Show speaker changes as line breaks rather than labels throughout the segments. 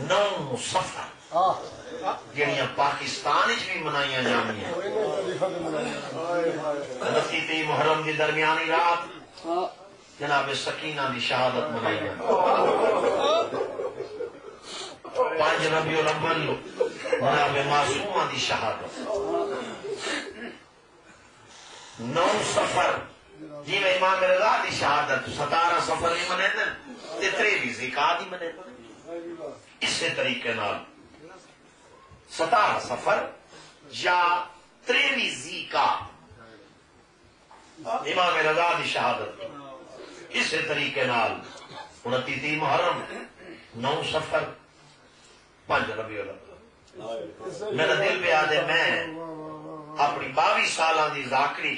9 سفر جہاں پاکستان بھی منائی جانی لطیفی محرم کی درمیانی رات جناب سکینہ کی شہادت منائی جانی 5 ربیع الاول جناب معصومہ کی شہادت 9 سفر جی میں امام رضا کی شہادت 17 سفر ہی منے 23 ذیقعد ہی منے اسی طریقے نال 17 سفر یا 23 ذیقعد امام رضا کی شہادت اسی طریقے نال 29 محرم 9 سفر 5 ربیع الاول میرا دل پہ آدھے میں اپنی 22 سالہ دی ذاکری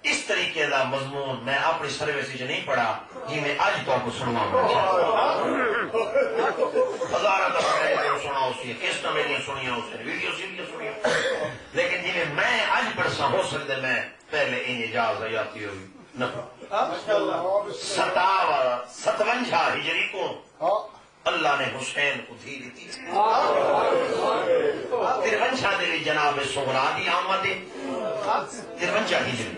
اس طریقے دا مضمون میں اپنی سروس نہیں پڑھا جی میں آج تو آپ کو سنوا ہزارہ دفعہ سنا اسی کس طرح میری سنیا اس نے ویڈیو سیڈیو سنیا لیکن جی میں آج پڑھسا ہو سکتے میں پہلے ان اجازت آتی ہوئی 57 ہجری کو اللہ نے حسین کو دھی دیتی 53 دے جناب صغرا دی آمد 53 ہجری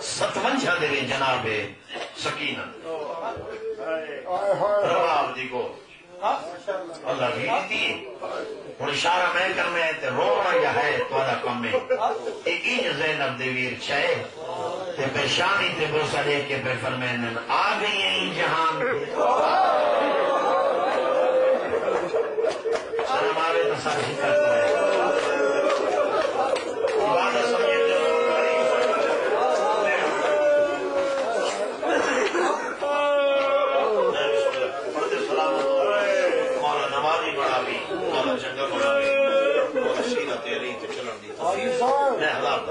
57 دے جناب سکینہ رواب دی کو اللہ بھی دیتی اور اشارہ میں کرنا ہے تے رونا یا ہے تھوڑا کم ہے ایک زینب دے ویر چاہے تے پیشانی تے بوسا دے کے پہ فرمائن آ گئی ہیں جہان ہمارے تصاویر کرتا ہے عبادت سمجھے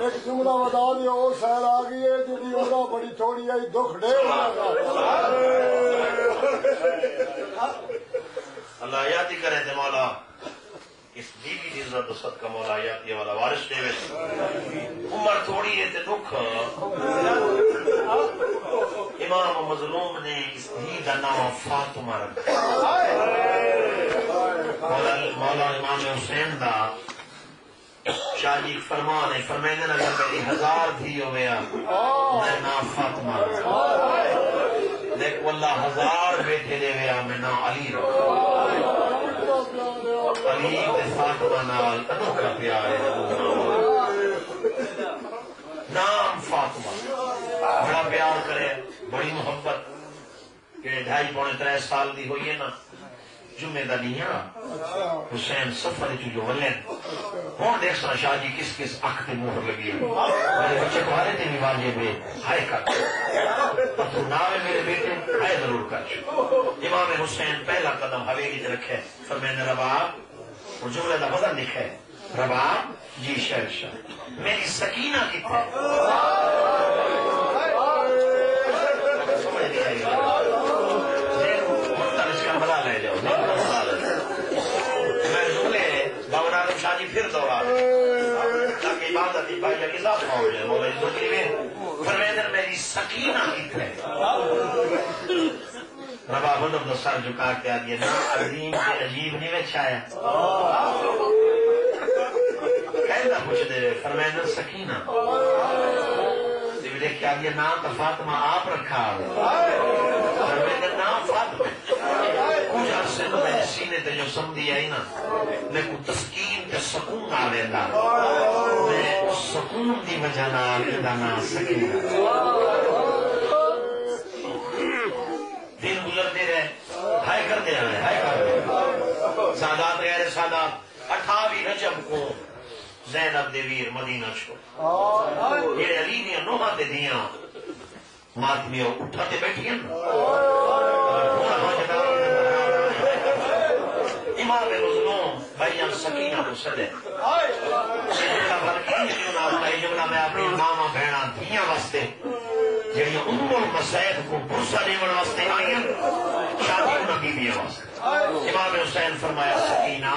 ایک جملہ بتا دیا وہ شہر آ گئی ہے جی عمرہ بڑی تھوڑی آئی دکھ ڈے
اللہ یادی کرے تھے مولا اس بیوی کی عزت و صدقہ مولا یادی والا وارث دے عمر تھوڑی ہے تے دکھ امام مظلوم نے اس دھی کا نام فاطمہ رکھا مولا امام حسین دا شاہ جی فرمان ہے فرمائنے اگر میری 1000 دھی ہو گیا میں نام فاطمہ رکھا لیکن واللہ 1000 بیٹے دے گیا میں نام علی رکھا علی تے فاطمہ نال انوکھا پیار ہے نام فاطمہ بڑا پیار کرے بڑی محبت کہ 2.5-3 سال دی ہوئی ہے نا جمعہ دا نہیں حسین سفر جو ولین ہوں دیکھ سا شاہ جی کس کس اکھ تے مہر لگی ہے میرے بچے کو ہارے تے بھی واجب ہے ہائے کر تو ناوے میرے بیٹے ہائے ضرور کر امام حسین پہلا قدم حویلی تے رکھے فرمائنے رباب اور جملے دا وزن لکھے رباب جی شہنشاہ میری سکینہ کتنے سمجھ نہیں آئی اس کا بلا لے جاؤ میں جملے بابر عالم شاہ جی پھر دوڑا تاکہ عبادت بھائی کا اضافہ ہو جائے مولا عزت میں فرمیدن میری سکینہ کتنے ربا بدم تو سر جھکا کے آگے نا عظیم کے عجیب نہیں وچ آیا کہنا پوچھ دے فرمیدن سکینہ دیکھ آگے نام تو فاطمہ آپ رکھا فرمیدن نام فاطمہ کچھ عرصے تو میں سینے تے جو سمدھی آئی نا میں کو تسکین تے سکون آ لینا میں اس سکون دی وجہ نال دا نا سکینہ دن گزرتے رہے ہائے کرتے رہے ہائے کرتے سادات غیر سادات 28 رجب کو زینب دے ویر مدینہ چھوڑ یہ علی نے نوحہ تے دیاں ماتمیوں اٹھاتے بیٹھی ہیں امام مظلوم بھائیان سکینہ کو سدے جملہ میں اپنی ماما بہنا دھیاں واسطے جہاں ام المسائد کو برسہ دیون واسطے آئی ہیں شادی انہاں بیویاں واسطے امام حسین فرمایا سکینہ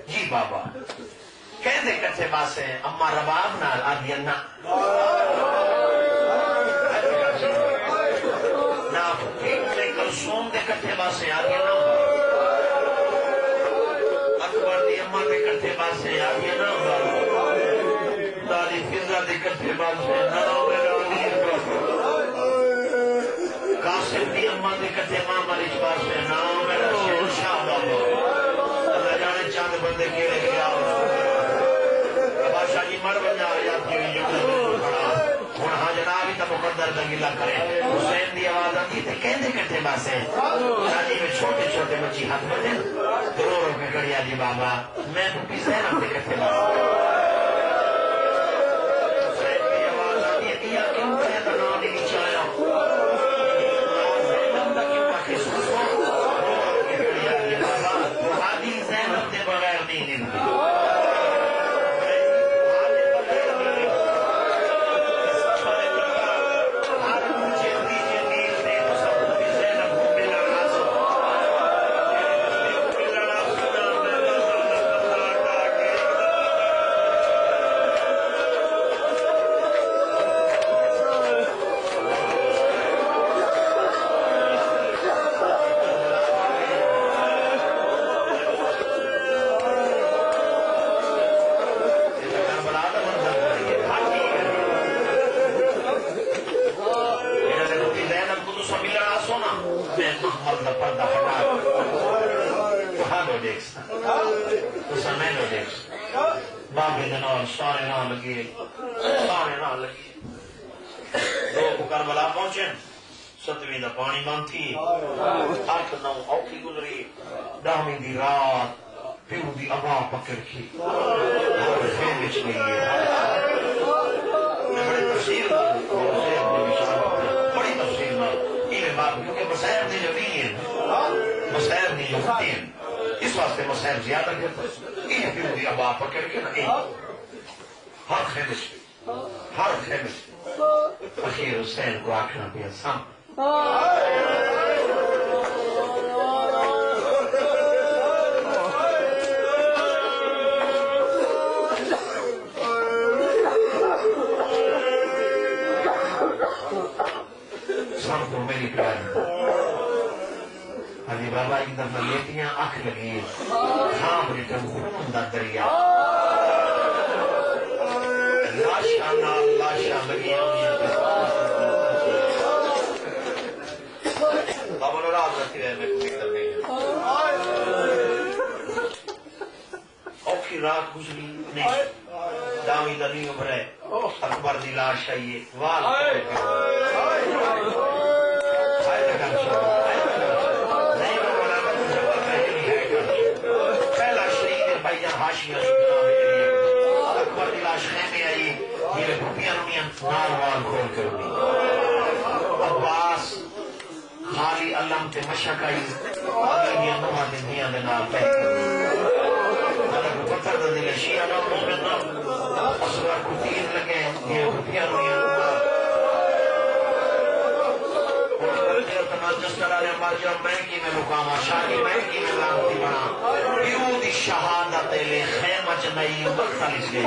جی بابا کہتے کچھے باسے اما رباب نال آدھیا نا کلثوم دے کٹھے باسے آدھیا نا کٹھے بات سے نام قاسم دی اما دے کٹھے ماں مریچ بات سے نام شیر شاہ بابا اللہ جانے چاند بندے کیڑے گیا بادشاہ جی مر بنیا یاد کی جو کھڑا ہوں ہاں جناب ہی تو مقدر دنگیلا کرے حسین دی آواز آتی تھی کہندے کٹھے باسے شادی میں چھوٹے چھوٹے بچی ہاتھ بڑھے رو کے کڑیا جی بابا میں تو کس طرح سے کٹھے باسے حسین دی آواز آتی ہے کیا کیوں کہے تو نام ہی نیچے آیا زینب دا کیوں کہے سوچو رو کے کڑیا جی بابا وہ حادی زینب دے بغیر نہیں نمتی کربلا پہنچے ستویں دا پانی بند تھی 8-9 اوکھی گزری 10ویں دی رات پیو دی ابا پکڑ کی خیم وچ گئی بڑی تفصیل بڑی تفصیل میں بات کیونکہ مسائل دی جو نہیں ہے مسائل دی جو ہوتی ہیں اس واسطے مسائل زیادہ کرتا یہ پیو دی ابا پکڑ کے نا ہر خیم ہر خیم اخیر حسین کو آکھنا پیا سام سام کو میری پیاری علی بابا ایک دفعہ لیٹیاں آنکھ لگی خام ریٹم خون دا دریا لاشاں لگیاں بابا نے رات رکھی رہے میں کوئی کر نہیں اوکھی رات گزری نہیں دامی دا نہیں ابھرے اکبر دی لاش آئیے وال پہلا شریف بھائی جان ہاشمی اکبر دی لاش خیمے آئی میرے بھوپیاں نمیاں نال وال کھول کر دی عباس خالی علم تے مشک آئی آگیاں نوہاں دنیاں دے نال پہ مطلب پتھر دے دلے شیعہ نہ مومن نہ اصغر کو تیر لگے یہ بھوپیاں نمیاں جس طرح نے مر جاؤ میں کی میں مقامہ شاہی میں کی میں لانتی بنا بیرودی شہادت لے خیمہ جنائی مختلف گئی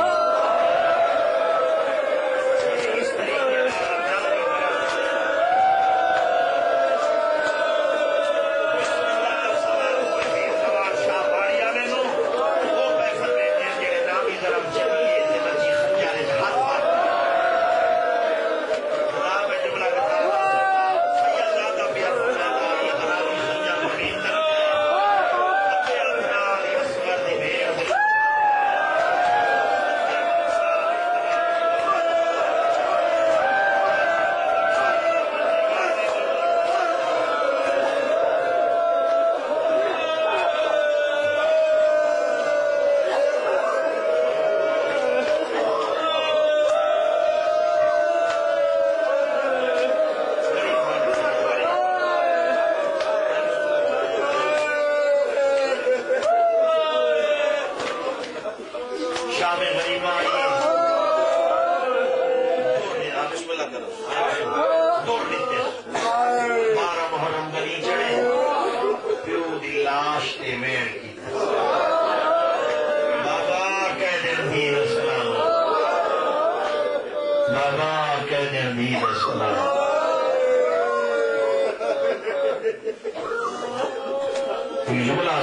جملہ